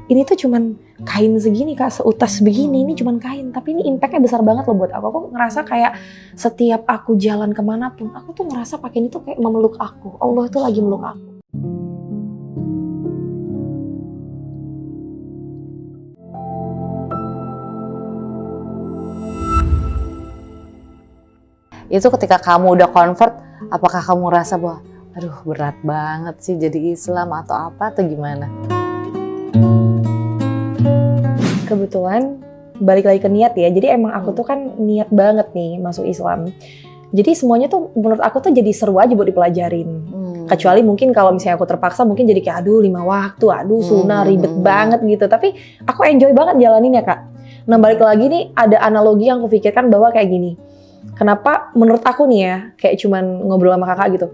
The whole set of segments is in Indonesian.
ini tuh cuman kain segini Kak, seutas begini, ini cuman kain, tapi ini impactnya besar banget loh buat aku. Aku ngerasa kayak setiap aku jalan kemanapun, aku tuh ngerasa pakai ini tuh kayak memeluk aku. Allah tuh lagi meluk aku. Itu ketika kamu udah convert, apakah kamu rasa bahwa aduh berat banget sih jadi Islam atau apa atau gimana? Kebetulan balik lagi ke niat ya. Jadi emang aku tuh kan niat banget nih masuk Islam. Jadi semuanya tuh menurut aku tuh jadi seru aja buat dipelajarin. Kecuali mungkin kalau misalnya aku terpaksa mungkin jadi kayak aduh 5 waktu, aduh sunnah ribet banget gitu. Tapi aku enjoy banget jalaninnya Kak. Nah balik lagi nih ada analogi yang aku pikirkan bahwa kayak gini. Kenapa menurut aku nih ya kayak cuman ngobrol sama kakak gitu.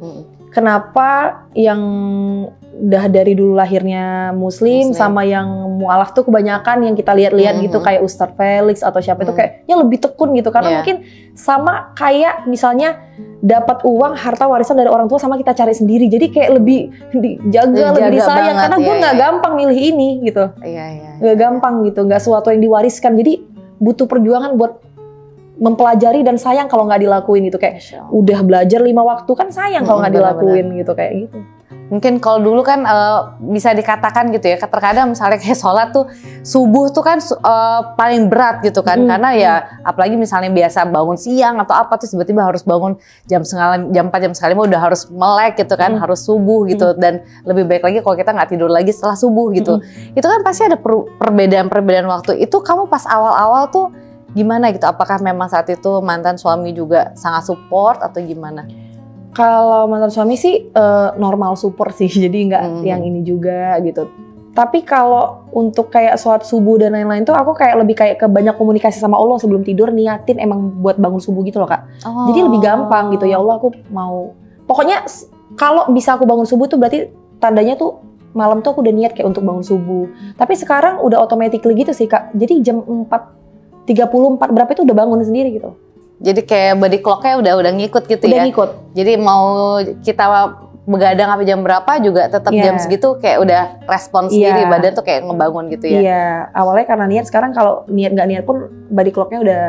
Kenapa yang udah dari dulu lahirnya Muslim sama yang mualaf tuh kebanyakan yang kita lihat-lihat gitu kayak Ustadz Felix atau siapa itu kayaknya lebih tekun gitu karena mungkin sama kayak misalnya dapat uang harta warisan dari orang tua sama kita cari sendiri jadi kayak lebih dijaga lebih disayang karena gue nggak gampang milih ini gitu nggak gampang gitu nggak sesuatu yang diwariskan jadi butuh perjuangan buat mempelajari dan sayang kalau nggak dilakuin gitu kayak udah belajar 5 waktu kan sayang kalau nggak dilakuin gitu kayak gitu. Mungkin kalau dulu kan bisa dikatakan gitu ya terkadang misalnya kayak sholat tuh subuh tuh kan paling berat gitu kan karena ya apalagi misalnya biasa bangun siang atau apa tuh tiba-tiba harus bangun jam 4 jam sekali udah harus melek gitu kan harus subuh gitu dan lebih baik lagi kalau kita nggak tidur lagi setelah subuh gitu. Itu kan pasti ada perbedaan waktu itu kamu pas awal-awal tuh gimana gitu? Apakah memang saat itu mantan suami juga sangat support atau gimana? Kalau mantan suami sih normal support sih, jadi nggak yang ini juga gitu. Tapi kalau untuk kayak sholat subuh dan lain-lain tuh aku kayak lebih kayak ke banyak komunikasi sama Allah sebelum tidur niatin emang buat bangun subuh gitu loh Kak. Jadi lebih gampang gitu ya Allah aku mau. Pokoknya kalau bisa aku bangun subuh tuh berarti tandanya tuh malam tuh aku udah niat kayak untuk bangun subuh. Tapi sekarang udah automatically gitu sih Kak. Jadi jam 4:34 berapa itu udah bangun sendiri gitu. Jadi kayak body clock-nya udah ngikut gitu udah ya. Ngikut. Jadi mau kita begadang sampai jam berapa juga tetap jam segitu kayak udah respon sendiri badan tuh kayak ngebangun gitu ya. Iya, awalnya karena niat sekarang kalau niat nggak niat pun body clock-nya udah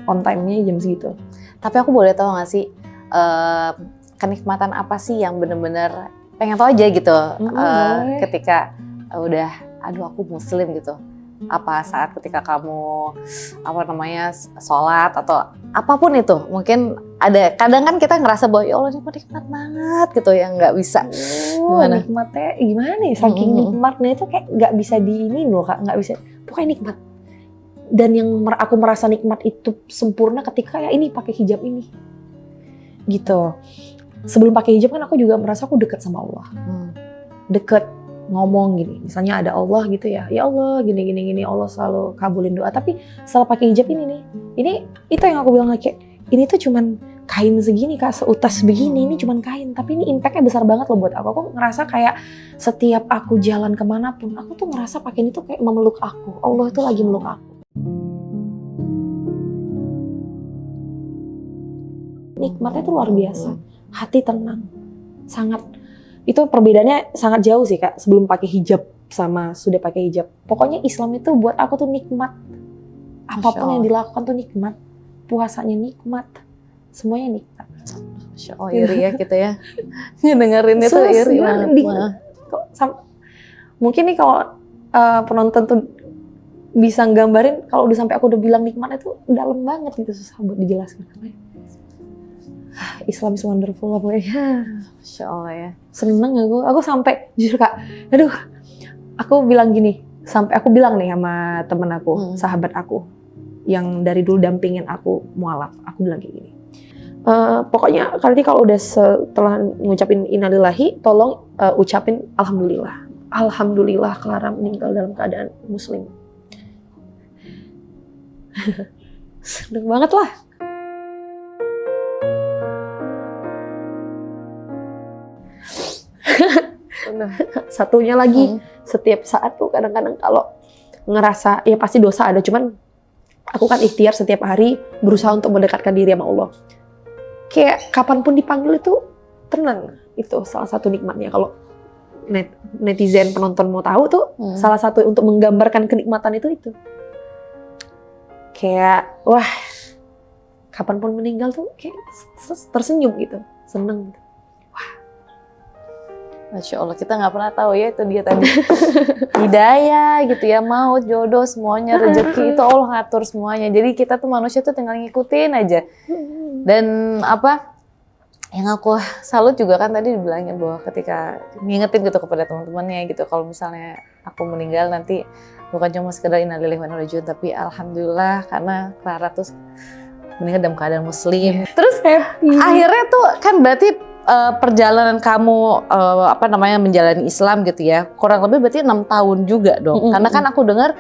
on time-nya jam segitu. Tapi aku boleh tahu nggak sih kenikmatan apa sih yang bener-bener pengen tahu aja gitu ketika udah aduh aku muslim gitu. Apa saat ketika kamu sholat atau apapun itu mungkin ada kadang kan kita ngerasa bahwa ya Allah ini nikmat banget gitu yang nggak bisa gimana nikmatnya gimana ya saking nikmatnya itu kayak nggak bisa diinin loh Kak nggak bisa pokoknya nikmat dan yang aku merasa nikmat itu sempurna ketika ya ini pakai hijab ini gitu sebelum pakai hijab kan aku juga merasa aku dekat sama Allah deket ngomong gini, misalnya ada Allah gitu ya Allah gini Allah selalu kabulin doa. Tapi setelah pakai hijab ini itu yang aku bilang kayak ini tuh cuman kain segini Kak, seutas begini, ini cuman kain. Tapi ini impactnya besar banget loh buat aku. Aku ngerasa kayak setiap aku jalan kemanapun, aku tuh ngerasa pakai ini tuh kayak memeluk aku. Allah tuh lagi meluk aku. Nikmatnya tuh luar biasa, hati tenang, sangat. Itu perbedaannya sangat jauh sih Kak, sebelum pakai hijab sama sudah pakai hijab. Pokoknya Islam itu buat aku tuh nikmat. Apapun yang dilakukan tuh nikmat. Puasanya nikmat. Semuanya nikmat. Masya Allah iri ya kita ya. Dengerin itu iri banget. Mungkin nih kalau penonton tuh bisa nggambarin kalau udah sampai aku udah bilang nikmat itu dalam banget gitu susah buat dijelaskan. Islam is wonderful lah pokoknya. Masya Allah ya. Seneng aku sampai jujur Kak. Aduh, aku bilang gini. Sampai aku bilang nih sama temen aku, sahabat aku. Yang dari dulu dampingin aku mualaf. Aku bilang kayak gini. Pokoknya nanti kalau udah setelah ngucapin innalillahi, tolong ucapin alhamdulillah. Alhamdulillah Clara meninggal dalam keadaan muslim. Seneng banget lah. Satunya lagi setiap saat tuh kadang-kadang kalau ngerasa ya pasti dosa ada cuman aku kan ikhtiar setiap hari berusaha untuk mendekatkan diri sama Allah kayak kapanpun dipanggil itu tenang itu salah satu nikmatnya kalau netizen penonton mau tahu tuh, salah satu untuk menggambarkan kenikmatan itu. Kayak, wah, kapanpun meninggal tuh kayak tersenyum gitu, seneng gitu. Masya Allah, kita nggak pernah tahu ya, itu dia tadi. Hidayah gitu ya, maut, jodoh, semuanya, rezeki itu Allah ngatur semuanya. Jadi kita tuh manusia tuh tinggal ngikutin aja. Dan apa yang aku salut juga kan tadi dibilangin bahwa ketika ngingetin gitu kepada teman-temannya gitu, kalau misalnya aku meninggal nanti bukan cuma sekedar innalillahi wa inna ilaihi raji'un, tapi alhamdulillah karena Clara tuh meninggal dalam keadaan muslim. Terus akhirnya tuh kan berarti perjalanan kamu menjalani Islam gitu ya, kurang lebih berarti 6 tahun juga dong. Karena kan aku dengar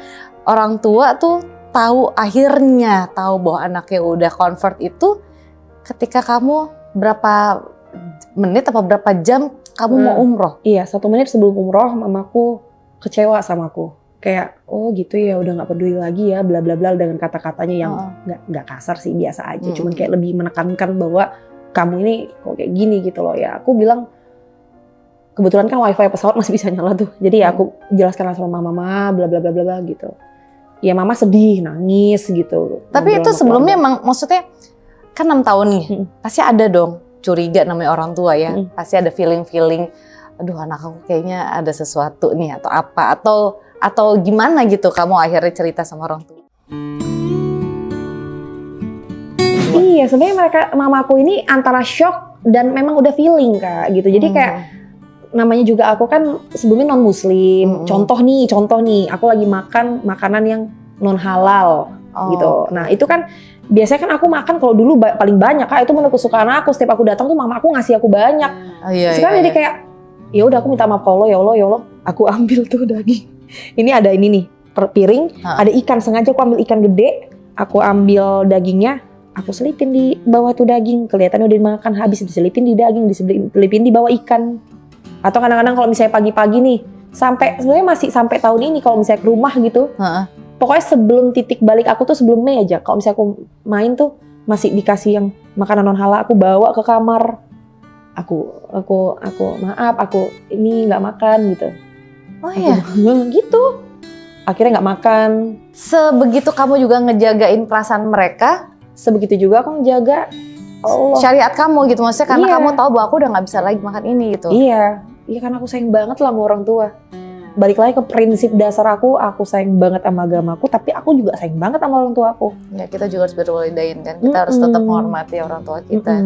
orang tua tuh tahu bahwa anaknya udah convert itu ketika kamu berapa menit atau berapa jam kamu mau umroh. Iya, 1 menit sebelum umroh mamaku kecewa sama aku. Kayak, oh gitu ya, udah nggak peduli lagi ya, bla bla bla, dengan kata-katanya yang nggak kasar sih, biasa aja. Cuman kayak lebih menekankan bahwa kamu ini kok kayak gini gitu loh ya. Aku bilang, kebetulan kan wifi pesawat masih bisa nyala tuh. Jadi ya aku jelaskan sama mama, bla bla bla bla bla gitu. Ya mama sedih, nangis gitu. Tapi itu sebelumnya emang maksudnya kan 6 tahun nih, pasti ada dong curiga, namanya orang tua ya. Pasti ada feeling, aduh anak aku kayaknya ada sesuatu nih atau apa, atau gimana gitu kamu akhirnya cerita sama orang tua. Iya, sebenarnya mamaku ini antara shock dan memang udah feeling Kak gitu. Jadi kayak namanya juga aku kan sebelumnya non muslim. Contoh nih, aku lagi makan makanan yang non halal gitu. Nah, itu kan biasanya kan aku makan kalau dulu paling banyak Kak, itu menu kesukaan aku. Setiap aku datang tuh mama aku ngasih aku banyak. Sekarang jadi kayak ya udah aku minta maaf ke Allah, ya Allah, aku ambil tuh daging. Ini ada ini nih, per piring, ada ikan, sengaja aku ambil ikan gede, aku ambil dagingnya, aku selipin di bawah tuh daging, kelihatannya udah dimakan habis, diselipin di daging, diselipin di bawah ikan. Atau kadang-kadang kalau misalnya pagi-pagi nih, sebenarnya masih sampai tahun ini kalau misalnya ke rumah gitu, pokoknya sebelum titik balik aku tuh sebelum Mei aja, kalau misalnya aku main tuh masih dikasih yang makanan non halal, aku bawa ke kamar, aku maaf, aku ini nggak makan gitu. Oh iya, gitu. Akhirnya nggak makan. Sebegitu kamu juga ngejagain perasaan mereka, sebegitu juga aku ngejaga Allah. Syariat kamu gitu, maksudnya karena kamu tahu bahwa aku udah nggak bisa lagi makan ini gitu. Iya karena aku sayang banget lah sama orang tua. Balik lagi ke prinsip dasar aku sayang banget sama agamaku, tapi aku juga sayang banget sama orang tua aku. Ya kita juga harus berwalidain kan, kita harus tetap menghormati orang tua kita.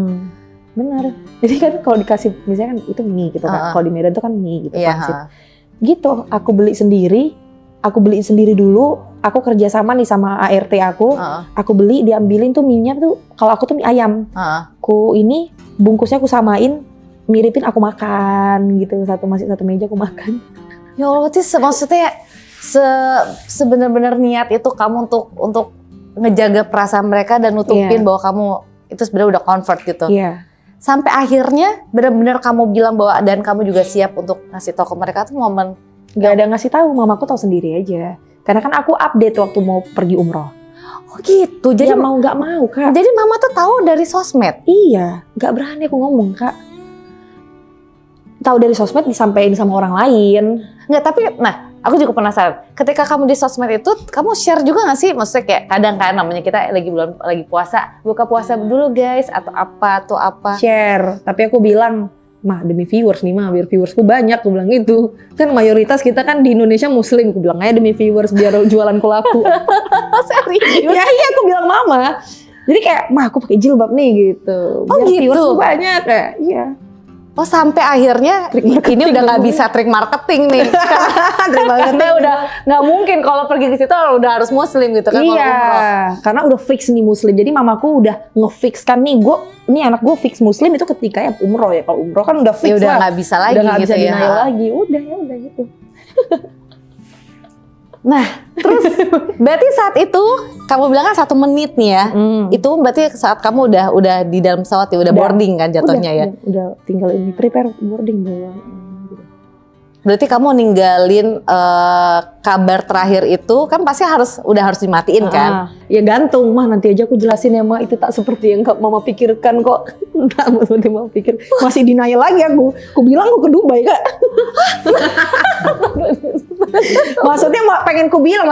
Benar. Jadi kan kalau dikasih misalnya kan itu mie gitu kan, kalau di Medan tuh kan mie gitu pangsit. Gitu, aku beli sendiri dulu, aku kerja sama nih sama ART aku beli, diambilin tuh mie-nya tuh, kalau aku tuh mie ayam, aku ini bungkusnya aku samain, miripin aku makan gitu, masih satu meja aku makan. Ya Allah, maksudnya sebenar-benar niat itu kamu untuk ngejaga perasaan mereka dan nutupin bahwa kamu itu sebenarnya udah convert gitu. Sampai akhirnya benar-benar kamu bilang bahwa dan kamu juga siap untuk ngasih tahu ke mereka tuh momen. Gak ada ngasih tahu, mamaku tahu sendiri aja. Karena kan aku update waktu mau pergi umroh. Oh gitu, jadi mau nggak mau Kak. Jadi mama tuh tahu dari sosmed? Iya, nggak berani aku ngomong Kak. Tahu dari sosmed disampaikan sama orang lain. Nggak, tapi aku juga penasaran. Ketika kamu di sosmed itu, kamu share juga nggak sih? Maksudnya kayak kadang kan namanya kita lagi puasa, buka puasa dulu guys, atau apa? Share, tapi aku bilang, mah demi viewers nih mah, biar viewersku banyak, aku bilang gitu. Kan mayoritas kita kan di Indonesia muslim, aku bilang aja demi viewers biar jualanku laku. Serius? Ya iya, aku bilang mama. Jadi kayak, mah aku pakai jilbab nih gitu. Biar gitu? Viewersku banyak kayak, iya. Oh sampai akhirnya ini udah nggak bisa trik marketing nih. Karena udah nggak mungkin kalau pergi ke situ udah harus muslim gitu kan. Iya, karena udah fix nih muslim. Jadi mamaku udah ngefix kan nih, anak gue fix muslim itu ketika ya umroh ya. Kalau umroh kan udah fix udah nggak bisa lagi udah gitu bisa ya. Udah lagi, udah gitu. Nah, terus berarti saat itu kamu bilang kan 1 menit nih ya. Itu berarti saat kamu udah di dalam pesawat ya, udah boarding kan jatuhnya ya. Udah tinggal ini prepare boarding doang. Berarti kamu ninggalin kabar terakhir itu kan pasti udah harus dimatiin kan? Ya gantung mah, nanti aja aku jelasin ya mah, itu tak seperti yang mama pikirkan kok. Tak seperti mama pikir. Masih denial lagi aku. Aku bilang aku ke Dubai Kak. Maksudnya pengen ku bilang,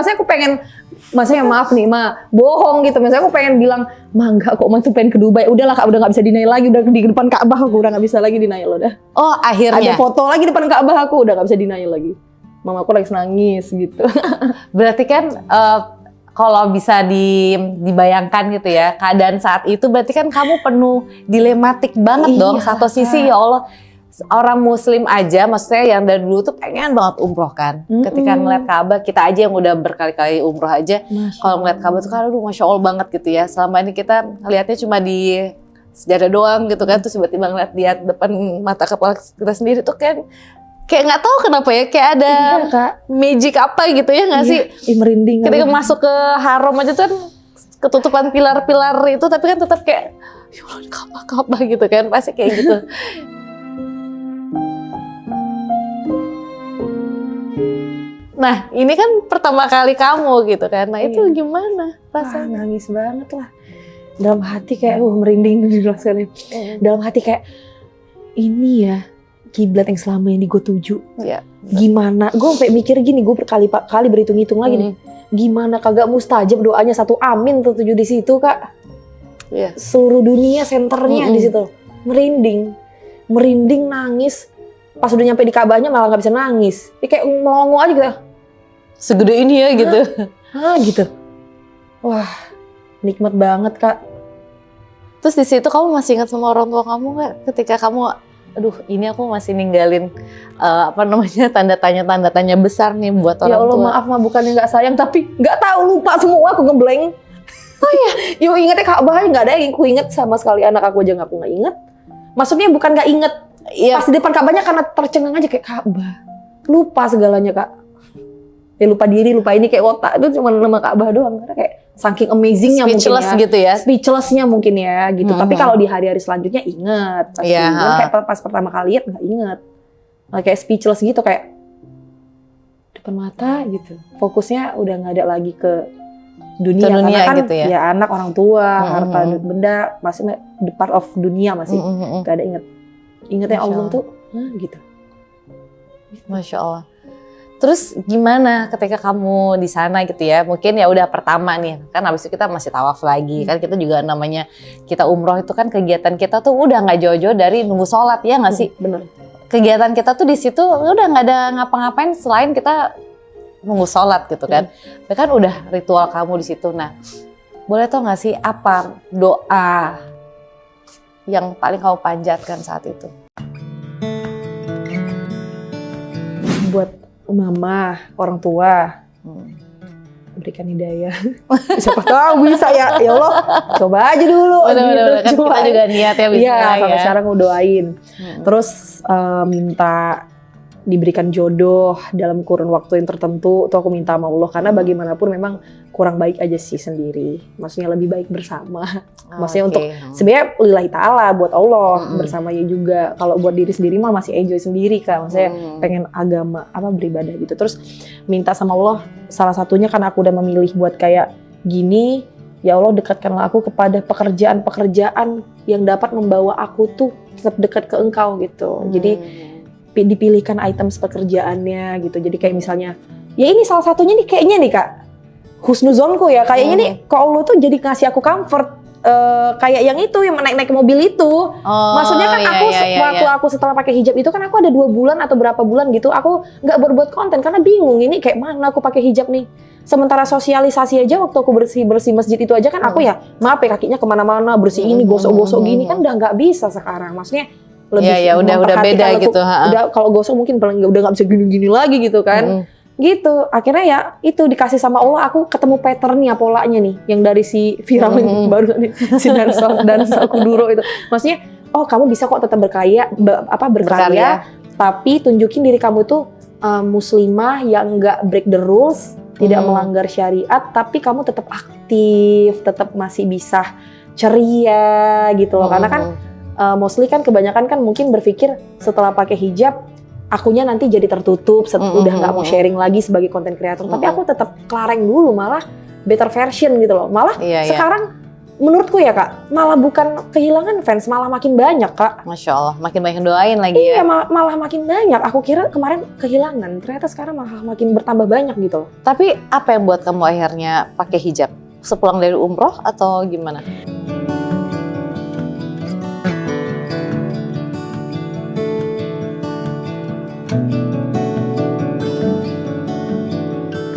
maksudnya maaf nih ma, bohong gitu. Misalnya aku pengen bilang, ma enggak kok, ma tuh pengen ke Dubai. Udahlah Kak, udah nggak bisa denial lagi, udah di depan Ka'bah aku udah nggak bisa lagi denial udah. Oh akhirnya. Ada foto lagi depan Ka'bah aku udah nggak bisa denial lagi. Mama aku lagi nangis gitu. Berarti kan kalau bisa dibayangkan gitu ya, keadaan saat itu berarti kan kamu penuh dilematik banget dong. Satu sisi ya Allah, orang muslim aja maksudnya yang dari dulu tuh pengen banget umroh kan. Ketika ngeliat Ka'bah, kita aja yang udah berkali-kali umroh aja, kalau ngeliat Ka'bah tuh kan aduh Masya Allah banget gitu ya. Selama ini kita ngeliatnya cuma di sejarah doang gitu kan, terus tiba-tiba ngeliat dia depan mata kepala kita sendiri tuh kan kayak nggak tahu kenapa ya, kayak ada magic apa gitu ya nggak sih? Merinding. Ketika masuk ke haram aja tuh kan ketutupan pilar-pilar itu, tapi kan tetap kayak ya Allah Ka'bah gitu kan, pasti kayak gitu. Nah ini kan pertama kali kamu gitu kan, nah itu gimana rasanya? Nangis banget lah. Dalam hati kayak merinding dijelaskannya. Dalam hati kayak ini ya kiblat yang selama ini gue tuju. Ya. Gimana? Gue sampai mikir gini, gue berkali-kali berhitung-hitung lagi nih. Gimana kagak mustajab doanya satu amin tertuju di situ Kak? Ya. Seluruh dunia senternya di situ. Merinding nangis. Pas udah nyampe di Ka'bahnya malah nggak bisa nangis. Dia kayak melongo aja gitu. Segede ini ya gitu. Gitu. Wah, nikmat banget Kak. Terus di situ kamu masih ingat sama orang tua kamu nggak? Ketika kamu aduh ini aku masih ninggalin tanda tanya besar nih buat orang tua. Ya Allah tua. Maaf mah bukannya nggak sayang tapi nggak tahu, lupa semua, aku ngeblank. Oh ya, yuk ingetnya Ka'bah nggak ada yang aku inget sama sekali, anak aku aja nggak inget. Maksudnya bukan nggak inget, pas di depan Ka'bahnya karena tercengang aja kayak Ka'bah. Lupa segalanya Kak. Ya lupa diri, lupa ini kayak otak itu cuma nama Ka'bah doang karena kayak saking amazingnya mungkin ya. Gitu ya. Speechlessnya mungkin ya gitu. Tapi kalau di hari-hari selanjutnya inget. Pasti kayak pas pertama kali lihat nggak inget. Nah, kayak speechless gitu kayak depan mata gitu. Fokusnya udah nggak ada lagi ke dunia karena kan gitu ya anak, orang tua, harta benda masih the part of dunia masih. Gak ada ingetnya Allah tuh gitu. Masya Allah. Terus gimana ketika kamu di sana gitu ya? Mungkin ya udah pertama nih, kan habis itu kita masih tawaf lagi. Kan kita juga namanya kita umroh itu kan kegiatan kita tuh udah nggak jauh-jauh dari nunggu sholat ya nggak sih? Bener. Kegiatan kita tuh di situ udah nggak ada ngapa-ngapain selain kita nunggu sholat gitu kan. Kan udah ritual kamu di situ. Nah, boleh tau nggak sih apa doa yang paling kamu panjatkan saat itu? Buat mama, orang tua, berikan hidayah. Siapa tahu bisa ya Allah. Coba aja dulu. Udah, kan kita juga niat ya bisa. Iya, sampai sekarang mau doain. Terus minta diberikan jodoh dalam kurun waktu yang tertentu. Tuh aku minta sama Allah karena bagaimanapun memang kurang baik aja sih sendiri. Maksudnya lebih baik bersama. Maksudnya untuk sebenarnya lillahi ta'ala buat Allah bersamanya juga. Kalau buat diri sendiri mah masih enjoy sendiri Kak. Maksudnya pengen agama beribadah gitu. Terus minta sama Allah salah satunya kan aku udah memilih buat kayak gini. Ya Allah dekatkanlah aku kepada pekerjaan-pekerjaan yang dapat membawa aku tuh tetap dekat ke Engkau gitu. Jadi dipilihkan item pekerjaannya gitu. Jadi kayak misalnya ya ini salah satunya nih kayaknya nih Kak. Husnuzonku ya kayaknya nih kok Allah tuh jadi ngasih aku comfort. Kayak yang itu yang naik mobil itu, maksudnya kan aku waktu aku setelah pakai hijab itu kan aku ada 2 bulan atau berapa bulan gitu aku nggak berbuat konten karena bingung ini kayak mana aku pakai hijab nih. Sementara sosialisasi aja waktu aku bersih masjid itu aja kan aku ya maaf ya kakinya kemana-mana bersih ini gosok gini kan udah nggak bisa sekarang, maksudnya lebih udah beda gitu. Udah kalau gosok mungkin udah nggak bisa gini-gini lagi gitu kan. Gitu akhirnya ya itu dikasih sama Allah, aku ketemu patternnya, polanya nih yang dari si viral baru nih si Dansa Kuduro itu, maksudnya oh kamu bisa kok tetap berkarya tapi tunjukin diri kamu tuh muslimah yang nggak break the rules, tidak melanggar syariat, tapi kamu tetap aktif, tetap masih bisa ceria gitu loh. Karena kan mostly kan kebanyakan kan mungkin berpikir setelah pakai hijab akunya nanti jadi tertutup, udah nggak mau sharing lagi sebagai content creator. Tapi aku tetap kelareng dulu, malah better version gitu loh. Malah sekarang menurutku ya Kak, malah bukan kehilangan fans, malah makin banyak Kak. Masya Allah, makin banyak yang doain lagi ya. Iya, malah makin banyak. Aku kira kemarin kehilangan, ternyata sekarang malah makin bertambah banyak gitu loh. Tapi apa yang buat kamu akhirnya pakai hijab? Sepulang dari umroh atau gimana?